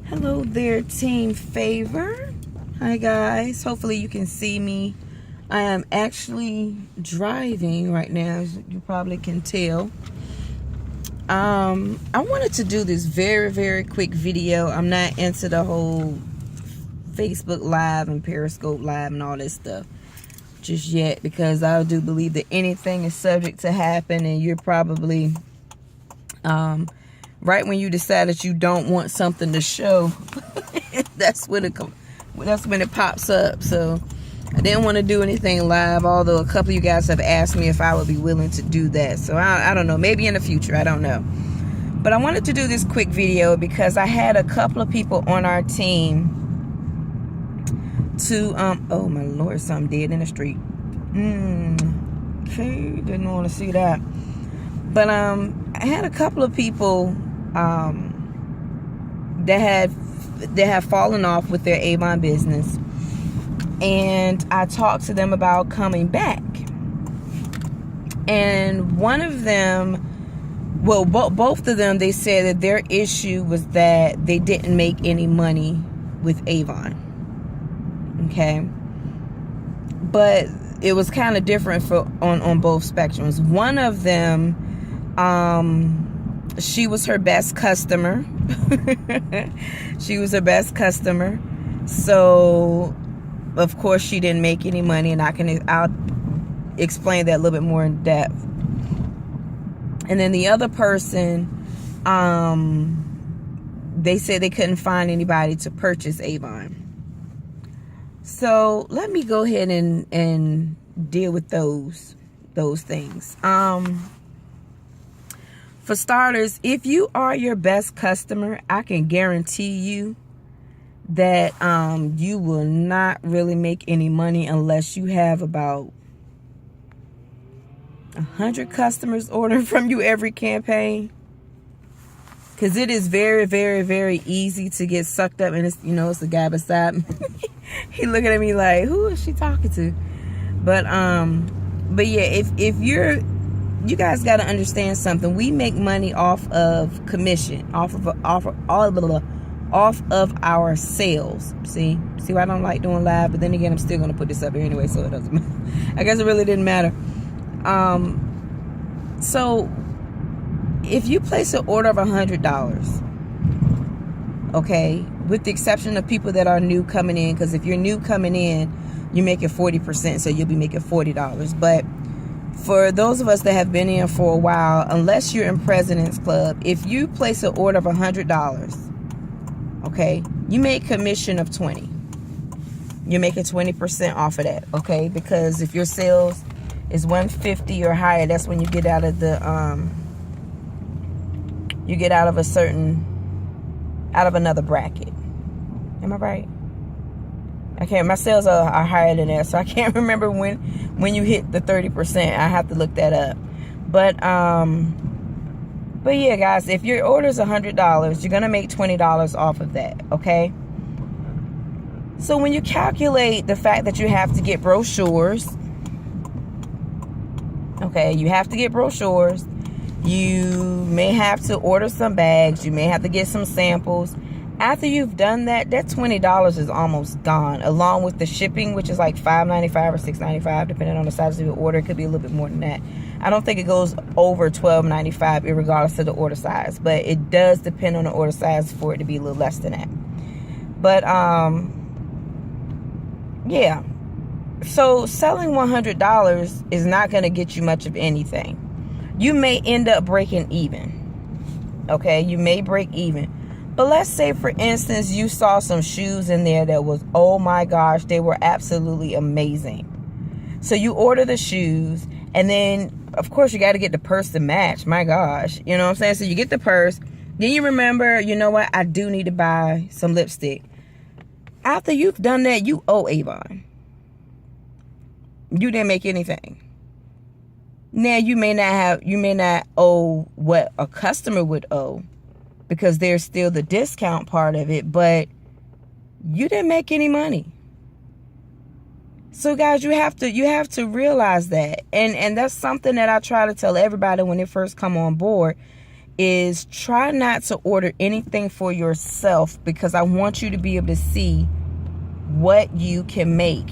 Hello there, Team Favor. Hi guys, hopefully you can see me. I am actually driving right now, as you probably can tell. I wanted to do this very quick video. I'm not into the whole Facebook Live and Periscope Live and all this stuff just yet, because I do believe that anything is subject to happen, and you're probably right when you decide that you don't want something to show, that's when it pops up. So I didn't want to do anything live, although a couple of you guys have asked me if I would be willing to do that. So I don't know, maybe in the future, I don't know. But I wanted to do this quick video because I had a couple of people on our team to oh my lord, something dead in the street. Okay, didn't want to see that. But I had a couple of people that have fallen off with their Avon business, and I talked to them about coming back. And one of them, well, both of them, they said that their issue was that they didn't make any money with Avon. Okay, but it was kind of different on both spectrums. One of them, she was her best customer. She was her best customer. So, of course, she didn't make any money, and I'll explain that a little bit more in depth. And then the other person, they said they couldn't find anybody to purchase Avon. So let me go ahead and deal with those things. For starters, if you are your best customer, I can guarantee you that you will not really make any money unless you have about 100 customers ordering from you every campaign. Because it is very easy to get sucked up, and it's the guy beside me. He looking at me like, who is she talking to? But yeah, if you guys got to understand something. We make money off of commission, off of our sales. See why I don't like doing live, but then again, I'm still gonna put this up here anyway, so it doesn't matter. I guess it really didn't matter. So if you place an order of $100, okay, with the exception of people that are new coming in, because if you're new coming in, you're making 40%, so you'll be making $40. But for those of us that have been in for a while, unless you're in President's Club, if you place an order of $100, okay, you make commission of 20. You're making 20% off of that, okay? Because if your sales is 150 or higher, that's when you get out of the out of another bracket. Am I right? My sales are higher than that, so I can't remember when you hit the 30%. I have to look that up. But yeah, guys, if your order is $100, you're gonna make $20 off of that, okay? So when you calculate the fact that you have to get brochures, okay, you have to get brochures. You may have to order some bags. You may have to get some samples. After you've done that, that $20 is almost gone, along with the shipping, which is like $5.95 or $6.95, depending on the size of your order. It could be a little bit more than that. I don't think it goes over $12.95, regardless of the order size, but it does depend on the order size for it to be a little less than that. But yeah. So selling $100 is not going to get you much of anything. You may end up breaking even. Okay, you may break even. But let's say, for instance, you saw some shoes in there that was, oh my gosh, they were absolutely amazing. So you order the shoes, and then, of course, you got to get the purse to match. My gosh, you know what I'm saying? So you get the purse. Then you remember, you know what? I do need to buy some lipstick. After you've done that, you owe Avon. You didn't make anything. Now, you may not owe what a customer would owe, because there's still the discount part of it, but you didn't make any money. So guys, you have to realize that. And that's something that I try to tell everybody when they first come on board, is try not to order anything for yourself, because I want you to be able to see what you can make,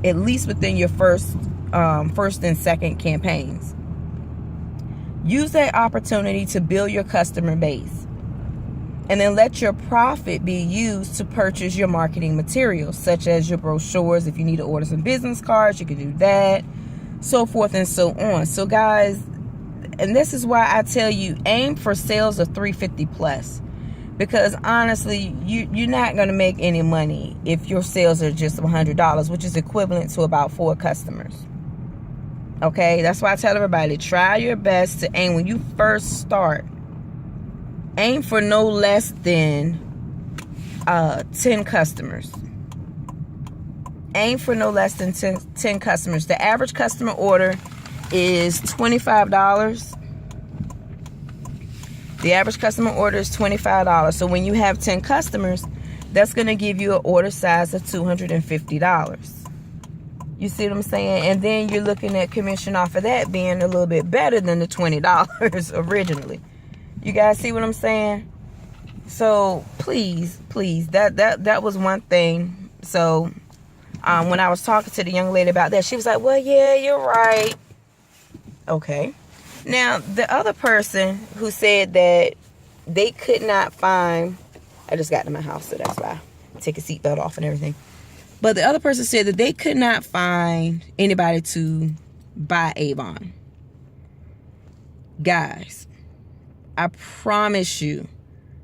at least within your first and second campaigns. Use that opportunity to build your customer base, and then let your profit be used to purchase your marketing materials, such as your brochures. If you need to order some business cards, you can do that, so forth and so on. So guys, and this is why I tell you, aim for sales of $350 plus, because honestly, you're not going to make any money if your sales are just $100, which is equivalent to about 4 customers. Okay, that's why I tell everybody, try your best to aim, when you first start, aim for no less than 10 customers. Aim for no less than 10 customers. The average customer order is $25. The average customer order is $25. So when you have 10 customers, that's going to give you an order size of $250. You see what I'm saying? And then you're looking at commission off of that being a little bit better than the $20 originally. You guys see what I'm saying? So please, that was one thing. So when I was talking to the young lady about that, she was like, well, yeah, you're right. Okay. Now, the other person who said that they could not find, I just got to my house, so that's why I take a seatbelt off and everything. But the other person said that they could not find anybody to buy Avon. Guys, I promise you,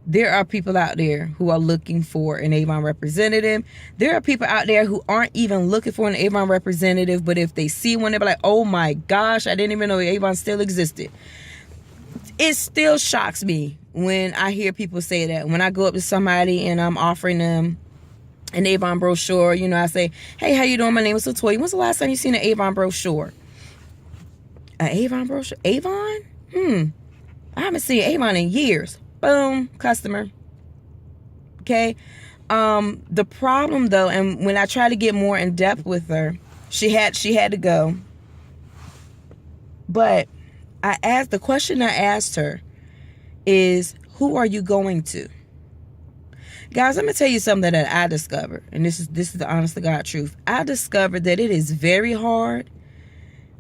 there are people out there who are looking for an Avon representative. There are people out there who aren't even looking for an Avon representative, but if they see one, they'll be like, oh my gosh, I didn't even know Avon still existed. It still shocks me when I hear people say that. When I go up to somebody and I'm offering them an Avon brochure, you know, I say, hey, how you doing? My name is Latoya. When's the last time you seen an Avon brochure? An Avon brochure? Avon? I haven't seen Avon in years. Boom, customer. Okay. The problem though, and when I try to get more in depth with her, she had to go. But the question I asked her is, who are you going to? Guys, let me tell you something that I discovered, and this is the honest to God truth. I discovered that it is very hard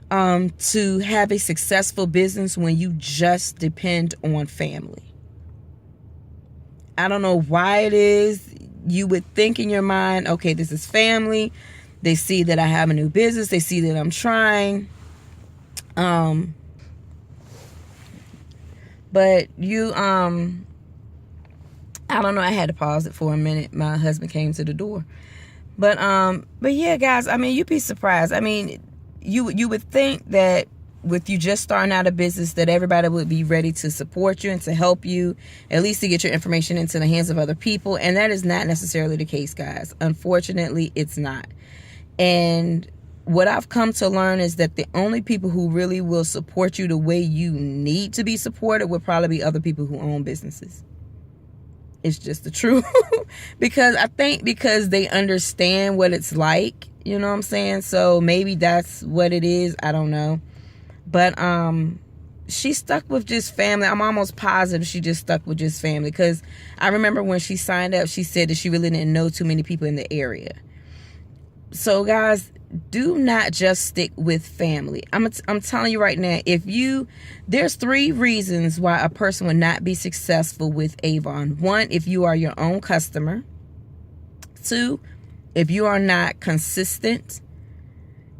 to have a successful business when you just depend on family. I don't know why it is. You would think in your mind, okay, this is family. They see that I have a new business. They see that I'm trying. But you, I don't know. I had to pause it for a minute. My husband came to the door. But yeah, guys, I mean, you'd be surprised. I mean, you would think that with you just starting out a business that everybody would be ready to support you and to help you, at least to get your information into the hands of other people. And that is not necessarily the case, guys. Unfortunately, it's not. And what I've come to learn is that the only people who really will support you the way you need to be supported would probably be other people who own businesses. It's just the truth. Because they understand what it's like, you know what I'm saying? So maybe that's what it is. I don't know. But she stuck with just family. I'm almost positive she just stuck with just family, because I remember when she signed up, she said that she really didn't know too many people in the area. So guys, do not just stick with family. I'm telling you right now, there's 3 reasons why a person would not be successful with Avon. 1, if you are your own customer. 2, if you are not consistent.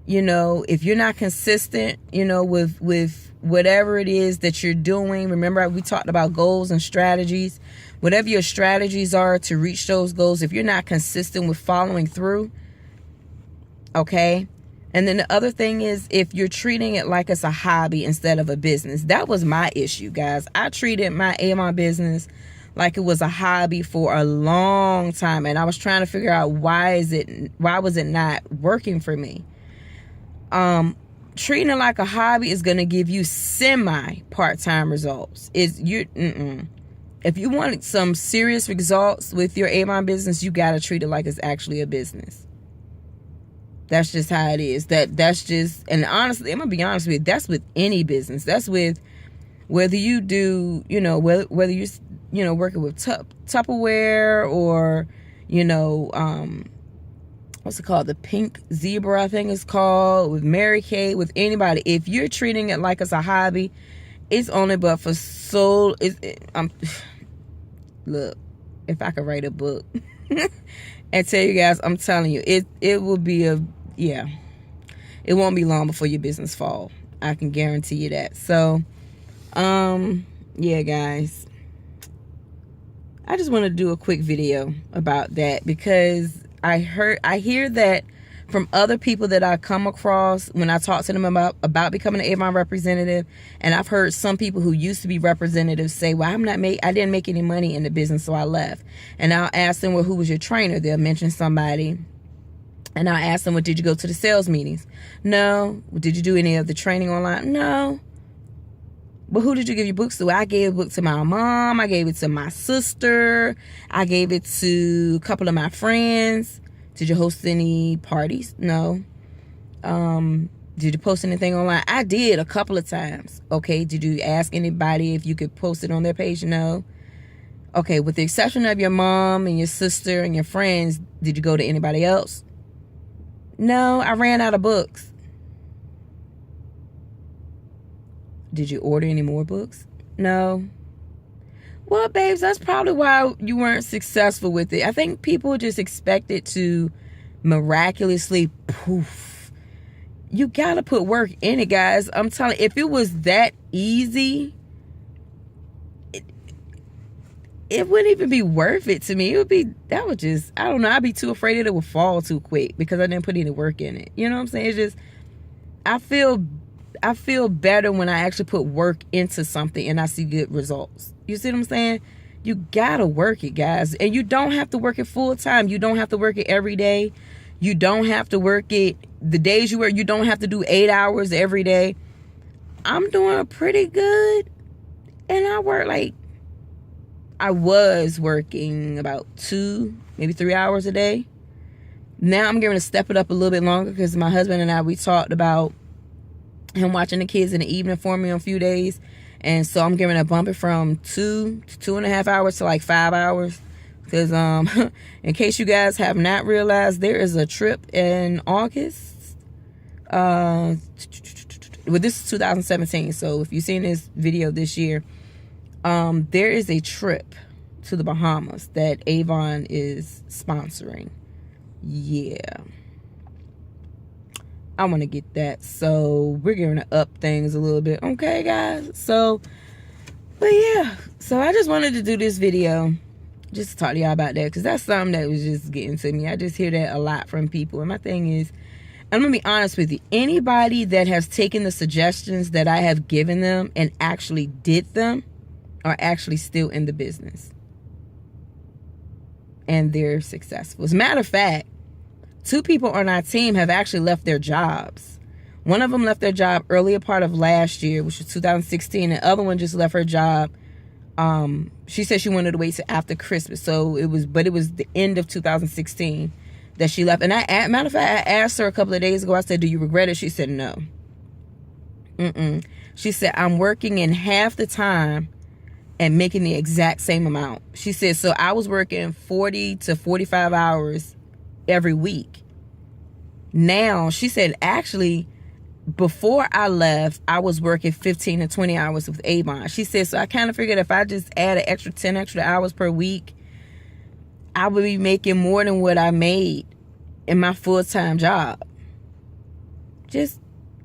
You know, if you're not consistent, you know, with whatever it is that you're doing. Remember, we talked about goals and strategies. Whatever your strategies are to reach those goals, if you're not consistent with following through, okay? And then the other thing is, if you're treating it like it's a hobby instead of a business. That was my issue, guys. I treated my Avon business like it was a hobby for a long time, and I was trying to figure out why was it not working for me. Treating it like a hobby is going to give you semi part-time results. If you want some serious results with your Avon business, you got to treat it like it's actually a business. That's just how it is. That's just, and honestly, I'm going to be honest with you, that's with any business. That's with whether you do, whether you're, working with Tupperware or, what's it called? The Pink Zebra, I think it's called, with Mary Kay, with anybody. If you're treating it like it's a hobby, it's only but for look, if I could write a book and tell you guys, I'm telling you, it will be it won't be long before your business fall. I can guarantee you that. So, yeah, guys, I just want to do a quick video about that because I hear that from other people that I come across when I talk to them about becoming an Avon representative. And I've heard some people who used to be representatives say, well, I didn't make any money in the business, so I left. And I'll ask them, well, who was your trainer? They'll mention somebody. And I'll ask them, well, did you go to the sales meetings? No. Did you do any of the training online? No. But who did you give your books to? I gave a book to my mom. I gave it to my sister. I gave it to a couple of my friends. Did you host any parties? No. Did you post anything online? I did a couple of times. Okay. Did you ask anybody if you could post it on their page? No. Okay. With the exception of your mom and your sister and your friends, did you go to anybody else? No. I ran out of books. Did you order any more books? No. Well, babes, that's probably why you weren't successful with it. I think people just expect it to miraculously poof. You got to put work in it, guys. I'm telling you, if it was that easy, it wouldn't even be worth it to me. I don't know. I'd be too afraid that it would fall too quick because I didn't put any work in it. You know what I'm saying? It's just, I feel better when I actually put work into something and I see good results. You see what I'm saying? You gotta work it, guys. And you don't have to work it full time. You don't have to work it every day. You don't have to work it the days you work. You don't have to do 8 hours every day. I'm doing pretty good. And I was working about 2, maybe 3 hours a day. Now I'm going to step it up a little bit longer because my husband and I, we talked about him watching the kids in the evening for me on a few days. And so I'm giving a bump it from 2 to 2.5 hours to like 5 hours. Because in case you guys have not realized, there is a trip in August. Well, this is 2017. So if you've seen this video this year, there is a trip to the Bahamas that Avon is sponsoring. Yeah. I want to get that. So we're going to up things a little bit. Okay, guys. So, but yeah. So I just wanted to do this video just to talk to y'all about that. Because that's something that was just getting to me. I just hear that a lot from people. And my thing is, I'm going to be honest with you. Anybody that has taken the suggestions that I have given them and actually did them are actually still in the business. And they're successful. As a matter of fact, 2 people on our team have actually left their jobs. One of them left their job earlier part of last year, which was 2016. The other one just left her job. She said she wanted to wait till after Christmas. So it was the end of 2016 that she left. And matter of fact, I asked her a couple of days ago, I said, do you regret it? She said, no. She said, I'm working in half the time and making the exact same amount. She said, so I was working 40 to 45 hours every week. Now, she said, actually, before I left, I was working 15 to 20 hours with Avon. She said, so I kind of figured if I just add an extra 10 extra hours per week, I would be making more than what I made in my full-time job. Just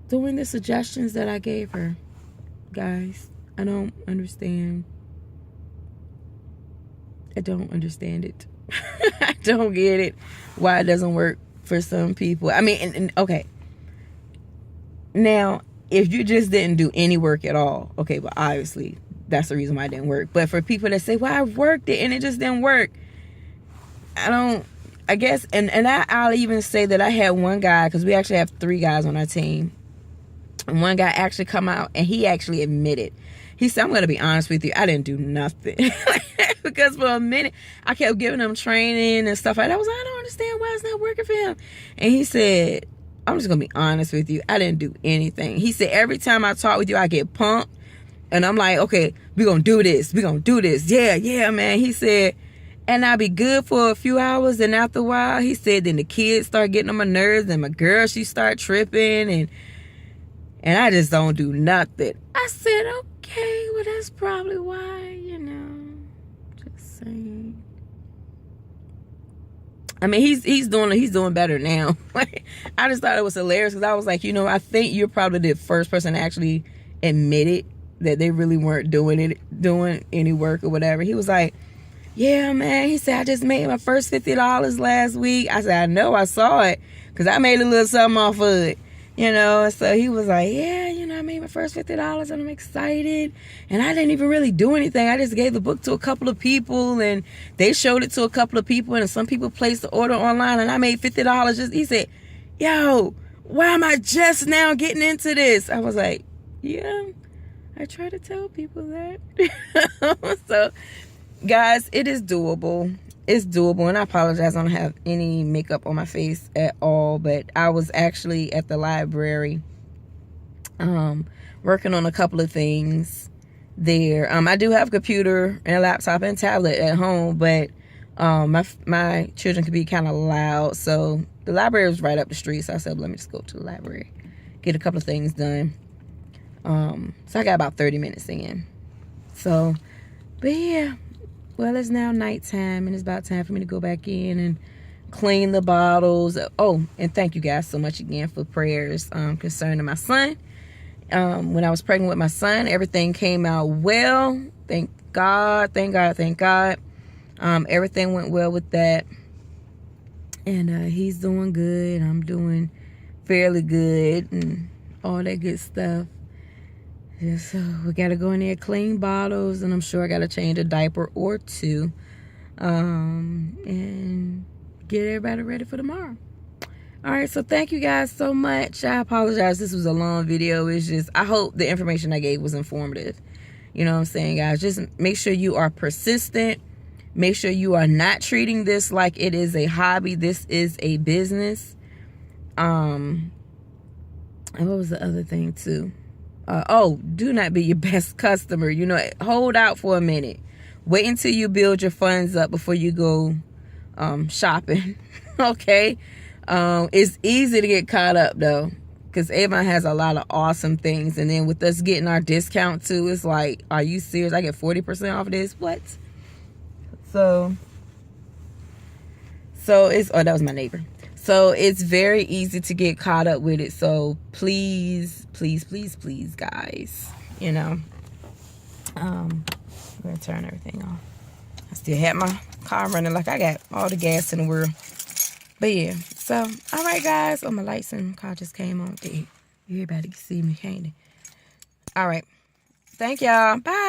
doing the suggestions that I gave her. Guys, I don't understand. I don't understand it. I don't get it. Why it doesn't work for some people. I mean, and okay. Now, if you just didn't do any work at all, okay, but obviously that's the reason why it didn't work. But for people that say, well, I worked it and it just didn't work, I guess, and I'll even say that I had one guy, because we actually have 3 guys on our team. And one guy actually come out and he actually admitted. He said, I'm going to be honest with you, I didn't do nothing. Because for a minute, I kept giving him training and stuff like that. I was like, I don't understand why it's not working for him. And he said, I'm just going to be honest with you, I didn't do anything. He said, every time I talk with you, I get pumped. And I'm like, okay, we're going to do this. We're going to do this. Yeah, man. He said, and I'll be good for a few hours. And after a while, he said, then the kids start getting on my nerves. And my girl, she start tripping. And I just don't do nothing. I said, okay, well, that's probably why, just saying. I mean, he's doing better now. I just thought it was hilarious because I was like, I think you're probably the first person to actually admit it, that they really weren't doing any work or whatever. He was like, yeah, man. He said, I just made my first $50 last week. I said, I know, I saw it because I made a little something off of it. So he was like, yeah, I made my first $50 and I'm excited. And I didn't even really do anything. I just gave the book to a couple of people and they showed it to a couple of people and some people placed the order online and I made $50. He said, yo, why am I just now getting into this? I was like, yeah, I try to tell people that. So, guys, it is doable. It's doable, and I apologize. I don't have any makeup on my face at all, but I was actually at the library working on a couple of things there. I do have a computer and a laptop and tablet at home, but my children can be kind of loud, so the library was right up the street, so I said, let me just go to the library, get a couple of things done. So I got about 30 minutes in. So, but yeah. Well, it's now nighttime, and it's about time for me to go back in and clean the bottles. Oh, and thank you guys so much again for prayers concerning my son. When I was pregnant with my son, everything came out well. Thank God, thank God, thank God. Everything went well with that. And he's doing good. I'm doing fairly good and all that good stuff. So we got to go in there, clean bottles, and I'm sure I got to change a diaper or two, and get everybody ready for tomorrow. All right, so thank you guys so much. I apologize. This was a long video. It's just, I hope the information I gave was informative. You know what I'm saying, guys? Just make sure you are persistent. Make sure you are not treating this like it is a hobby. This is a business. And what was the other thing, too? Do not be your best customer. Hold out for a minute. Wait until you build your funds up before you go shopping. Okay? It's easy to get caught up, though, because Avon has a lot of awesome things. And then with us getting our discount, too, it's like, are you serious? I get 40% off of this? What? So it's, that was my neighbor. So it's very easy to get caught up with it. So please, please, please, please, guys, I'm going to turn everything off. I still have my car running like I got all the gas in the world. But yeah, so, all right, guys. Oh, my lights in the car just came on. Everybody can see me, can't they? All right. Thank y'all. Bye.